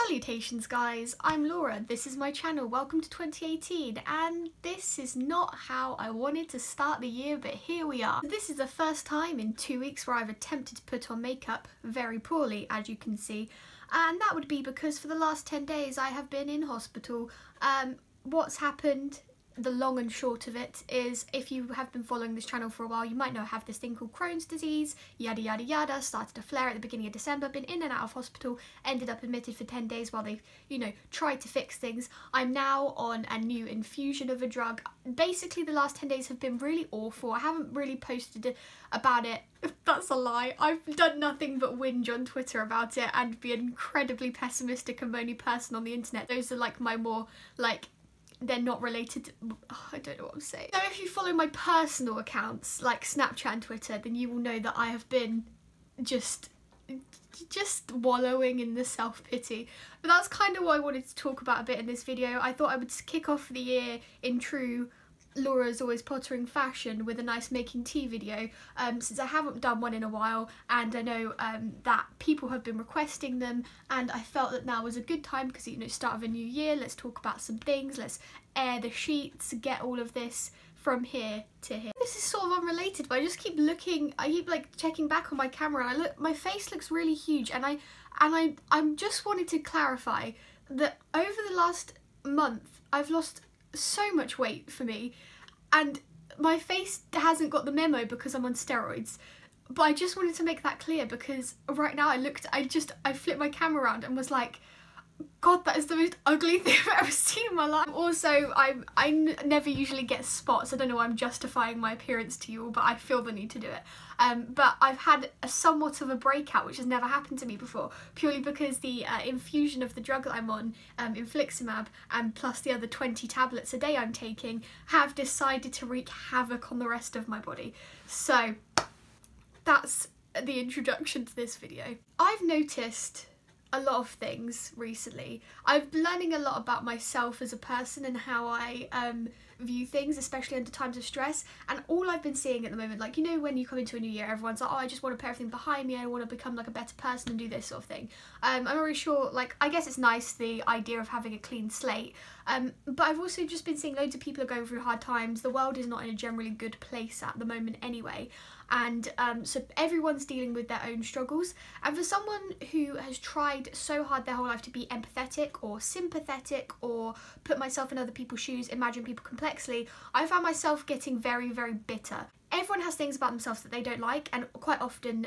Salutations guys, I'm Laura, this is my channel, welcome to 2018, and this is not how I wanted to start the year, but here we are. This is the first time in 2 weeks where I've attempted to put on makeup very poorly, as you can see, and that would be because for the last 10 days I have been in hospital. What's happened, the long and short of it, is if you have been following this channel for a while, you might know I have this thing called Crohn's disease, yada yada yada, started to flare at the beginning of December, been in and out of hospital, ended up admitted for 10 days while they, tried to fix things. I'm now on a new infusion of a drug. Basically the last 10 days have been really awful. I haven't really posted about it. That's a lie. I've done nothing but whinge on Twitter about it and be an incredibly pessimistic and moany person on the internet. Those are like my more they're not related to, I don't know what I'm saying. So if you follow my personal accounts like Snapchat and Twitter, then you will know that I have been just wallowing in the self-pity. But that's kind of what I wanted to talk about a bit in this video. I thought I would kick off the year in true Laura's Always Pottering fashion with a nice making tea video, since I haven't done one in a while, and I know that people have been requesting them, and I felt that now was a good time because, start of a new year, let's talk about some things, let's air the sheets, get all of this from here to here. This is sort of unrelated, but I just keep looking, I keep checking back on my camera, and my face looks really huge, and I'm just wanted to clarify that over the last month I've lost so much weight for me, and my face hasn't got the memo because I'm on steroids. But I just wanted to make that clear because right now I flipped my camera around and was like, God, that is the most ugly thing I've ever seen in my life. Also, I never usually get spots. I don't know why I'm justifying my appearance to you all, but I feel the need to do it. But I've had somewhat of a breakout, which has never happened to me before, purely because the infusion of the drug that I'm on, infliximab, and plus the other 20 tablets a day I'm taking, have decided to wreak havoc on the rest of my body. So that's the introduction to this video. I've noticed a lot of things recently. I've been learning a lot about myself as a person and how I view things, especially under times of stress, and all I've been seeing at the moment, when you come into a new year, everyone's like, oh, I just want to put everything behind me, I want to become a better person and do this sort of thing. I'm not really sure, I guess it's nice, the idea of having a clean slate, but I've also just been seeing loads of people are going through hard times. The world is not in a generally good place at the moment anyway, and so everyone's dealing with their own struggles, and for someone who has tried so hard their whole life to be empathetic or sympathetic or put myself in other people's shoes, imagine people complexly, I found myself getting very, very bitter. Everyone has things about themselves that they don't like, and quite often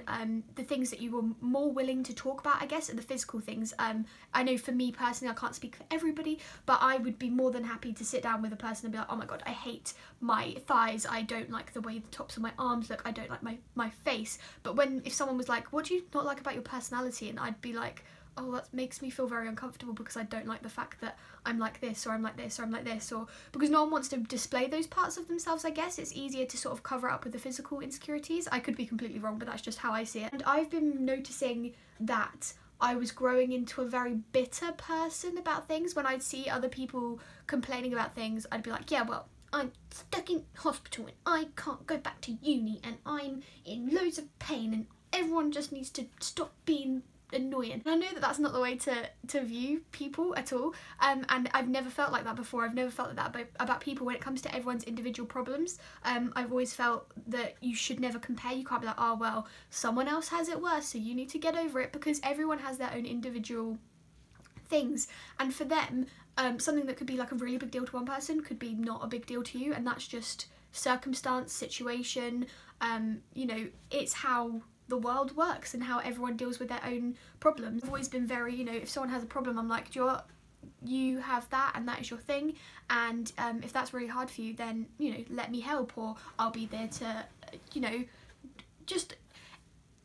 the things that you were more willing to talk about, I guess, are the physical things. I know for me personally, I can't speak for everybody, but I would be more than happy to sit down with a person and be like, oh my god, I hate my thighs, I don't like the way the tops of my arms look, I don't like my face. But if someone was like, what do you not like about your personality? And I'd be like, oh, that makes me feel very uncomfortable because I don't like the fact that I'm like this, or I'm like this, or I'm like this, or because no one wants to display those parts of themselves, I guess. It's easier to sort of cover up with the physical insecurities. I could be completely wrong, but that's just how I see it. And I've been noticing that I was growing into a very bitter person about things. When I'd see other people complaining about things, I'd be like, yeah, well, I'm stuck in hospital and I can't go back to uni and I'm in loads of pain and everyone just needs to stop being annoying. And I know that that's not the way to view people at all, and I've never felt like that before. I've never felt like that about people when it comes to everyone's individual problems. I've always felt that you should never compare. You can't be like, oh well, someone else has it worse, so you need to get over it, because everyone has their own individual things, and for them something that could be a really big deal to one person could be not a big deal to you, and that's just circumstance, situation, it's how the world works and how everyone deals with their own problems. I've always been very, if someone has a problem, I'm like, you have that and that is your thing, and if that's really hard for you, then let me help, or I'll be there to just,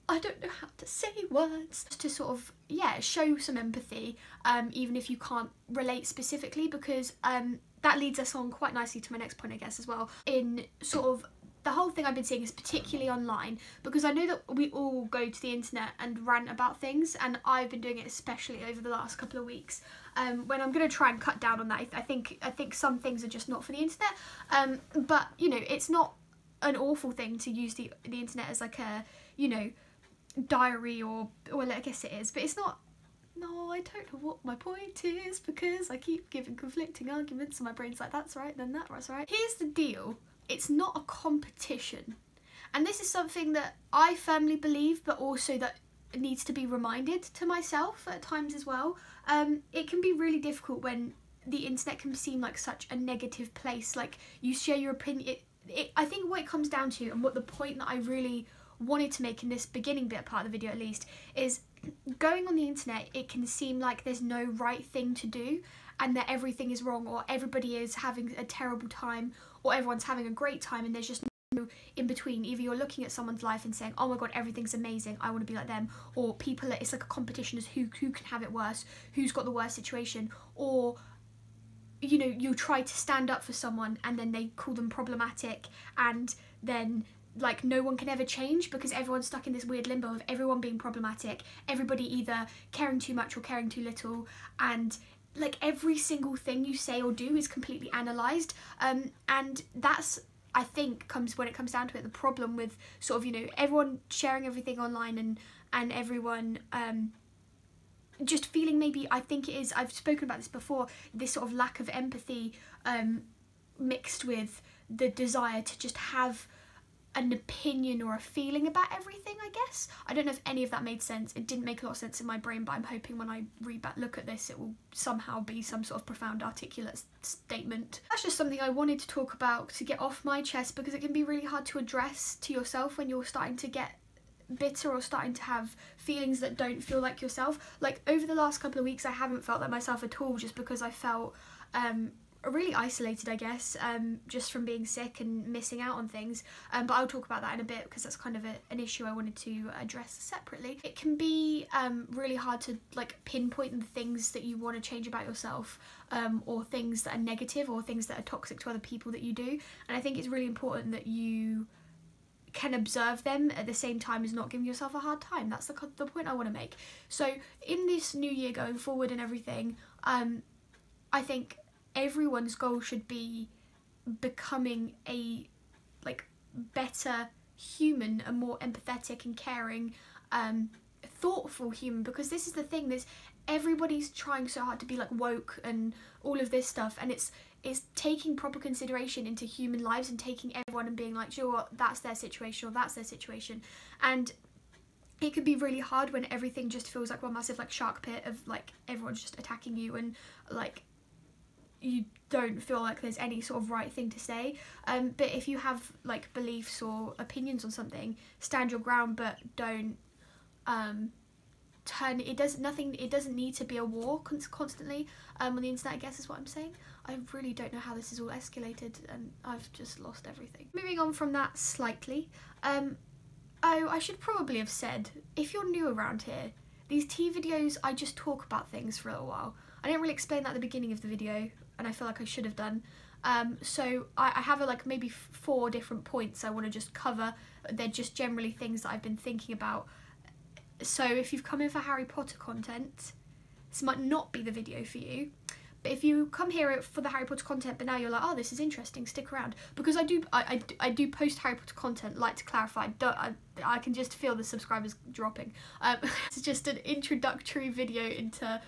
I don't know how to say words, to sort of show some empathy, even if you can't relate specifically, because that leads us on quite nicely to my next point, I guess, as well, in sort of the whole thing I've been seeing is particularly online, because I know that we all go to the internet and rant about things, and I've been doing it especially over the last couple of weeks, when I'm going to try and cut down on that. I think some things are just not for the internet, but it's not an awful thing to use the internet as a diary, or well, I guess it is, but it's not no, I don't know what my point is because I keep giving conflicting arguments and my brain's like, that's right, then that's right. Here's the deal, it's not a competition. And this is something that I firmly believe, but also that needs to be reminded to myself at times as well. It can be really difficult when the internet can seem like such a negative place, like you share your opinion. I think what it comes down to, and what the point that I really wanted to make in this beginning bit part of the video at least, is going on the internet, it can seem like there's no right thing to do and that everything is wrong, or everybody is having a terrible time, or everyone's having a great time, and there's just no in between. Either you're looking at someone's life and saying, oh my god, everything's amazing, I want to be like them, or people, it's like a competition as who can have it worse, who's got the worst situation, or you know, you try to stand up for someone and then they call them problematic, and then like no one can ever change because everyone's stuck in this weird limbo of everyone being problematic, everybody either caring too much or caring too little, and like every single thing you say or do is completely analysed, and that's, I think, when it comes down to it, the problem with sort of, you know, everyone sharing everything online and everyone just feeling, maybe, I think it is, I've spoken about this before, this sort of lack of empathy mixed with the desire to just have an opinion or a feeling about everything, I guess. I don't know if any of that made sense. It didn't make a lot of sense in my brain, but I'm hoping when I look at this, it will somehow be some sort of profound, articulate statement. That's just something I wanted to talk about to get off my chest, because it can be really hard to address to yourself when you're starting to get bitter or starting to have feelings that don't feel like yourself. Like over the last couple of weeks, I haven't felt like myself at all, just because I felt really isolated, I guess, just from being sick and missing out on things, but I'll talk about that in a bit because that's kind of an issue I wanted to address separately. It can be really hard to like pinpoint the things that you want to change about yourself, or things that are negative or things that are toxic to other people that you do, and I think it's really important that you can observe them at the same time as not giving yourself a hard time. That's the point I want to make. So in this new year going forward and everything, I think everyone's goal should be becoming a like better human, a more empathetic and caring, thoughtful human, because this is the thing, everybody's trying so hard to be like woke and all of this stuff, and it's taking proper consideration into human lives and taking everyone and being like, you know what, that's their situation or that's their situation. And it can be really hard when everything just feels like one massive like shark pit of like everyone's just attacking you, and like you don't feel like there's any sort of right thing to say, but if you have like beliefs or opinions on something, stand your ground, but don't turn it. It doesn't need to be a war constantly on the internet, I guess is what I'm saying. I really don't know how this is all escalated, and I've just lost everything. Moving on from that slightly, oh, I should probably have said, if you're new around here, these tea videos, I just talk about things for a little while. I didn't really explain that at the beginning of the video, and I feel like I should have done. So I have like maybe 4 different points I want to just cover. They're just generally things that I've been thinking about. So if you've come in for Harry Potter content, this might not be the video for you. But if you come here for the Harry Potter content, but now you're like, oh, this is interesting, stick around. Because I do post Harry Potter content, like to clarify, I can just feel the subscribers dropping. It's just an introductory video into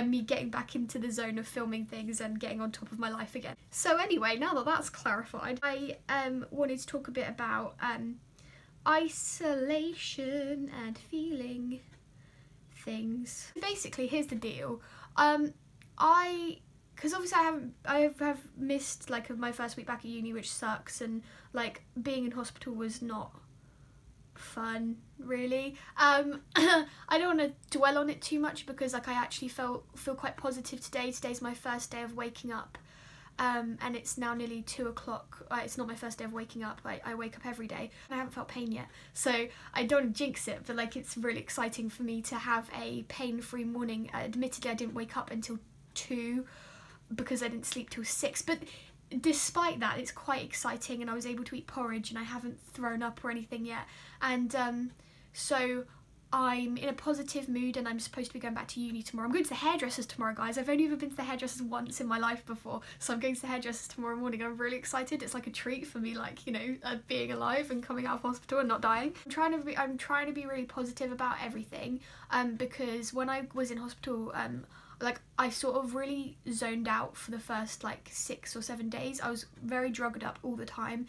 me getting back into the zone of filming things and getting on top of my life again. So anyway, now that that's clarified, I wanted to talk a bit about isolation and feeling things. Basically, here's the deal. Because obviously I have missed like my first week back at uni, which sucks, and like being in hospital was not fun, really. I don't want to dwell on it too much because like I actually feel quite positive today. Today's my first day of waking up, and it's now nearly 2 o'clock. It's not my first day of waking up. I wake up every day. I haven't felt pain yet, so I don't jinx it, but like it's really exciting for me to have a pain-free morning. Admittedly, I didn't wake up until 2 because I didn't sleep till 6, but despite that, it's quite exciting, and I was able to eat porridge, and I haven't thrown up or anything yet. And so I'm in a positive mood and I'm supposed to be going back to uni tomorrow. I'm going to the hairdressers tomorrow, guys. I've only ever been to the hairdressers once in my life before, so I'm going to the hairdressers tomorrow morning. I'm really excited. It's like a treat for me, like, you know, being alive and coming out of hospital and not dying. I'm trying to be really positive about everything, because when I was in hospital, like, I sort of really zoned out for the first like 6 or 7 days. I was very drugged up all the time,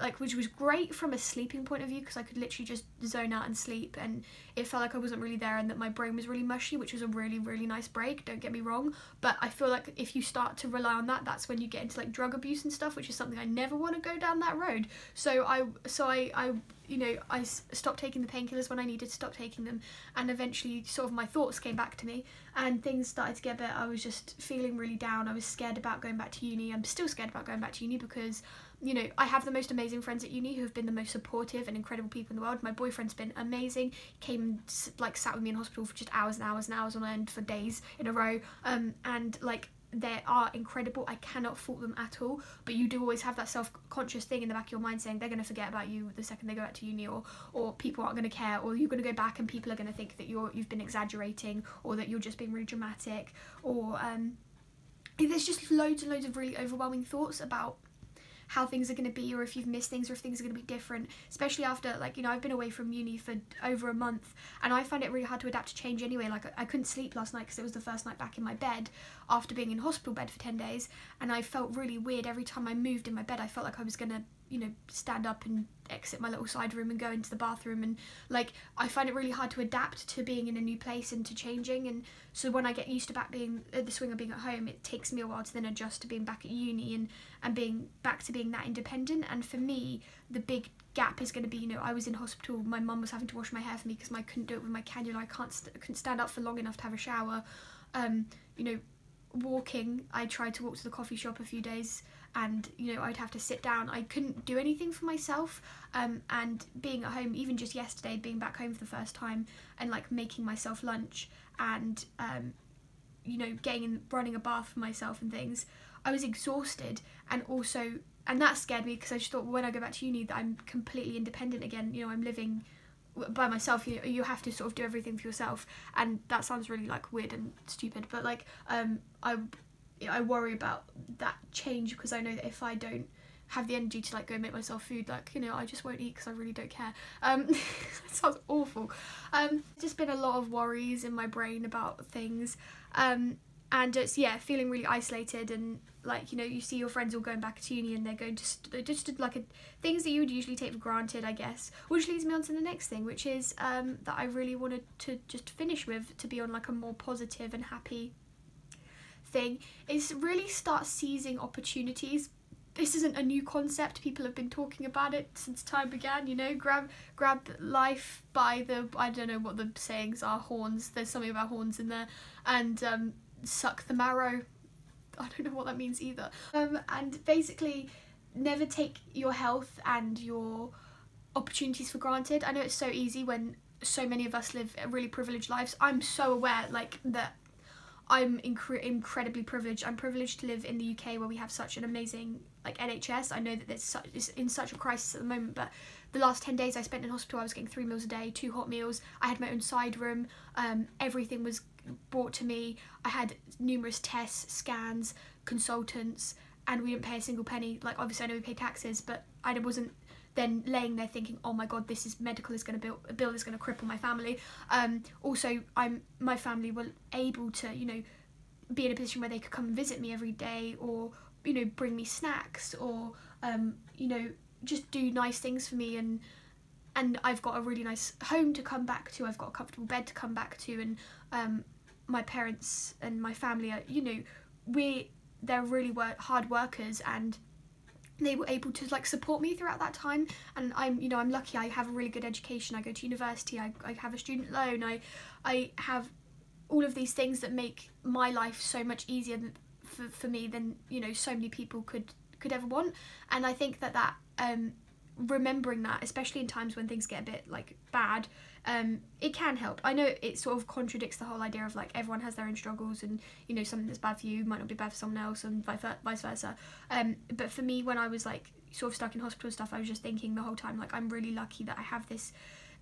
like, which was great from a sleeping point of view, because I could literally just zone out and sleep, and it felt like I wasn't really there and that my brain was really mushy, which was a really, really nice break, don't get me wrong. But I feel like if you start to rely on that, that's when you get into like drug abuse and stuff, which is something I never want to go down that road. So I you know, I stopped taking the painkillers when I needed to stop taking them, and eventually sort of my thoughts came back to me and things started to get a bit, I was just feeling really down. I was scared about going back to uni. I'm still scared about going back to uni because, you know, I have the most amazing friends at uni who have been the most supportive and incredible people in the world. My boyfriend's been amazing. He came and like sat with me in hospital for just hours and hours and hours on end for days in a row, and like, they are incredible. I cannot fault them at all, but you do always have that self-conscious thing in the back of your mind saying they're going to forget about you the second they go back to uni, or people aren't going to care, or you're going to go back and people are going to think that you've been exaggerating, or that you're just being really dramatic, or there's just loads and loads of really overwhelming thoughts about how things are going to be, or if you've missed things, or if things are going to be different, especially after, like, you know, I've been away from uni for over a month, and I find it really hard to adapt to change anyway. Like, I couldn't sleep last night because it was the first night back in my bed after being in hospital bed for 10 days, and I felt really weird every time I moved in my bed. I felt like I was going to, you know, stand up and exit my little side room and go into the bathroom, and like, I find it really hard to adapt to being in a new place and to changing. And so when I get used to back being the swing of being at home, it takes me a while to then adjust to being back at uni and being back to being that independent. And for me, the big gap is going to be, you know, I was in hospital, my mum was having to wash my hair for me because I couldn't do it with my cannula. I couldn't stand up for long enough to have a shower. You know, walking, I tried to walk to the coffee shop a few days, and, you know, I'd have to sit down. I couldn't do anything for myself, and being at home, even just yesterday, being back home for the first time and like making myself lunch and you know, running a bath for myself and things, I was exhausted. And also, and that scared me because I just thought, well, when I go back to uni, that I'm completely independent again. You know, I'm living by myself. You have to sort of do everything for yourself, and that sounds really like weird and stupid, but like I worry about that change, because I know that if I don't have the energy to like go make myself food, like, you know, I just won't eat because I really don't care. It sounds awful. Just been a lot of worries in my brain about things, and just, yeah, feeling really isolated. And like, you know, you see your friends all going back to uni and they're just like things that you would usually take for granted, I guess, which leads me on to the next thing, which is that I really wanted to just finish with, to be on like a more positive and happy thing, is really start seizing opportunities. This isn't a new concept. People have been talking about it since time began, you know, grab life by the, I don't know what the sayings are, horns, there's something about horns in there, and suck the marrow. I don't know what that means either. And basically never take your health and your opportunities for granted. I know it's so easy when so many of us live really privileged lives. I'm so aware, like, that I'm incredibly privileged. I'm privileged to live in the UK where we have such an amazing like NHS. I know that it's in such a crisis at the moment, but the last 10 days I spent in hospital, I was getting 3 meals a day, 2 hot meals. I had my own side room. Everything was brought to me. I had numerous tests, scans, consultants, and we didn't pay a single penny. Like, obviously I know we pay taxes, but I wasn't then laying there thinking, oh my god, this is medical is going to a bill is going to cripple my family. Also, my family were able to, you know, be in a position where they could come and visit me every day, or, you know, bring me snacks, or you know, just do nice things for me. And I've got a really nice home to come back to. I've got a comfortable bed to come back to, and my parents and my family are, you know, they're really hard workers, and they were able to like support me throughout that time. And I'm lucky. I have a really good education. I go to university. I have a student loan. I have all of these things that make my life so much easier for me than, you know, so many people could ever want. And I think that remembering that, especially in times when things get a bit like bad, it can help. I know it sort of contradicts the whole idea of like everyone has their own struggles, and, you know, something that's bad for you might not be bad for someone else, and vice versa. But for me, when I was like sort of stuck in hospital and stuff, I was just thinking the whole time, like, I'm really lucky that I have this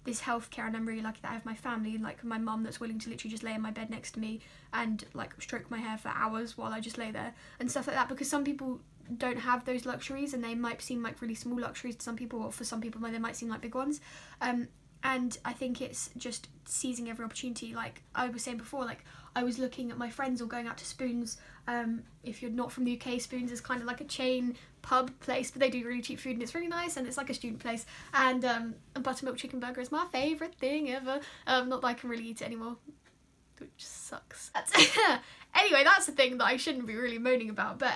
this healthcare, and I'm really lucky that I have my family and like my mum that's willing to literally just lay in my bed next to me and like stroke my hair for hours while I just lay there and stuff like that, because some people don't have those luxuries, and they might seem like really small luxuries to some people, or for some people they might seem like big ones. And I think it's just seizing every opportunity. Like I was saying before, like I was looking at my friends all going out to Spoons. If you're not from the UK, Spoons is kind of like a chain pub place, but they do really cheap food and it's really nice, and it's like a student place. And a buttermilk chicken burger is my favourite thing ever. Not that I can really eat it anymore, which sucks. Anyway, that's the thing that I shouldn't be really moaning about, but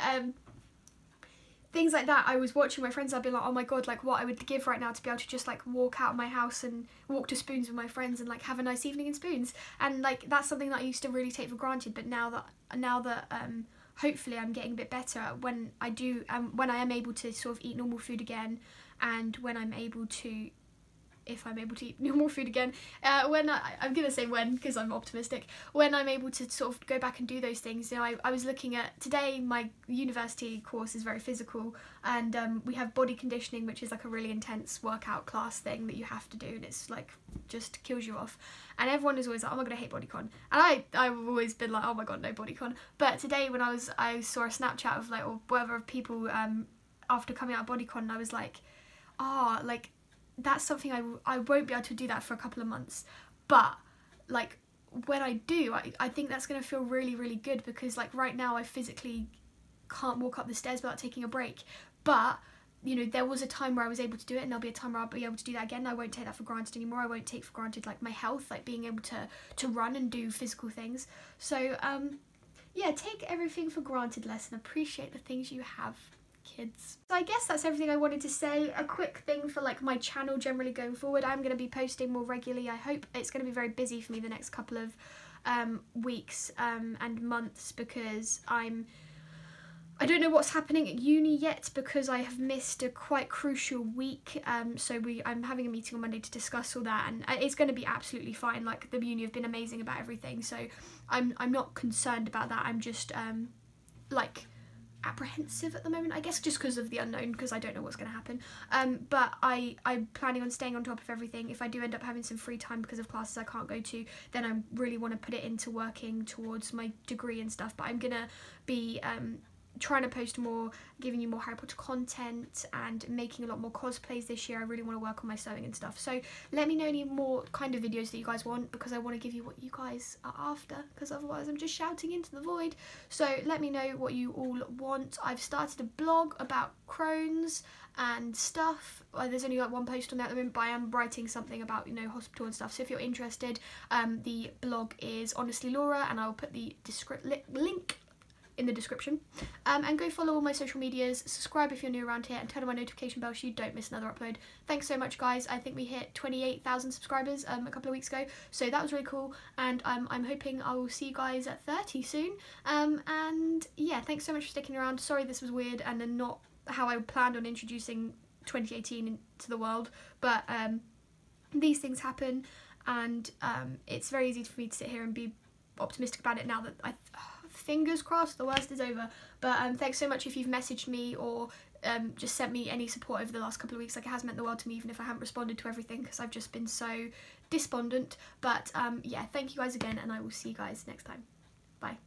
things like that. I was watching my friends, I'd be like, oh my god, like what I would give right now to be able to just like walk out of my house and walk to Spoons with my friends and like have a nice evening in Spoons. And like that's something that I used to really take for granted, but now that hopefully I'm getting a bit better, when I am able to sort of eat normal food again, and when I'm able to, if I'm able to eat normal food again, I'm gonna say when, because I'm optimistic, when I'm able to sort of go back and do those things. You know, I was looking at, today my university course is very physical, and we have body conditioning, which is like a really intense workout class thing that you have to do, and it's like just kills you off. And everyone is always like, oh my god, I hate bodycon, and I've always been like, oh my god, no bodycon. But today when I saw a Snapchat of like, or whatever, of people after coming out of bodycon, and I was like, like that's something I won't be able to do that for a couple of months, but like when I do, I think that's going to feel really, really good, because like right now I physically can't walk up the stairs without taking a break. But you know, there was a time where I was able to do it, and there'll be a time where I'll be able to do that again. I won't take that for granted anymore. I won't take for granted like my health, like being able to run and do physical things. So yeah, take everything for granted less and appreciate the things you have, kids. So I guess that's everything I wanted to say. A quick thing for like my channel generally going forward, I'm going to be posting more regularly. I hope it's going to be very busy for me the next couple of weeks and months, because I don't know what's happening at uni yet, because I have missed a quite crucial week. So I'm having a meeting on Monday to discuss all that, and it's going to be absolutely fine. Like the uni have been amazing about everything, so I'm not concerned about that. I'm just like apprehensive at the moment, I guess, just because of the unknown, because I don't know what's going to happen. But I'm planning on staying on top of everything. If I do end up having some free time because of classes I can't go to, then I really want to put it into working towards my degree and stuff. But I'm gonna be trying to post more, giving you more Harry Potter content, and making a lot more cosplays this year. I really want to work on my sewing and stuff. So let me know any more kind of videos that you guys want, because I want to give you what you guys are after, because otherwise I'm just shouting into the void. So let me know what you all want. I've started a blog about Crohn's and stuff. There's only like one post on that at the moment, but I am writing something about, you know, hospital and stuff. So if you're interested, the blog is Honestlylaura, and I'll put the link in the description, and go follow all my social medias, subscribe if you're new around here, and turn on my notification bell so you don't miss another upload. Thanks so much, guys. I think we hit 28,000 subscribers a couple of weeks ago, so that was really cool, and I'm hoping I will see you guys at 30 soon. And yeah, thanks so much for sticking around. Sorry this was weird and then not how I planned on introducing 2018 into the world, but these things happen, and it's very easy for me to sit here and be optimistic about it now that fingers crossed the worst is over. But thanks so much if you've messaged me or just sent me any support over the last couple of weeks. Like, it has meant the world to me, even if I haven't responded to everything, because I've just been so despondent. But yeah, thank you guys again, and I will see you guys next time. Bye.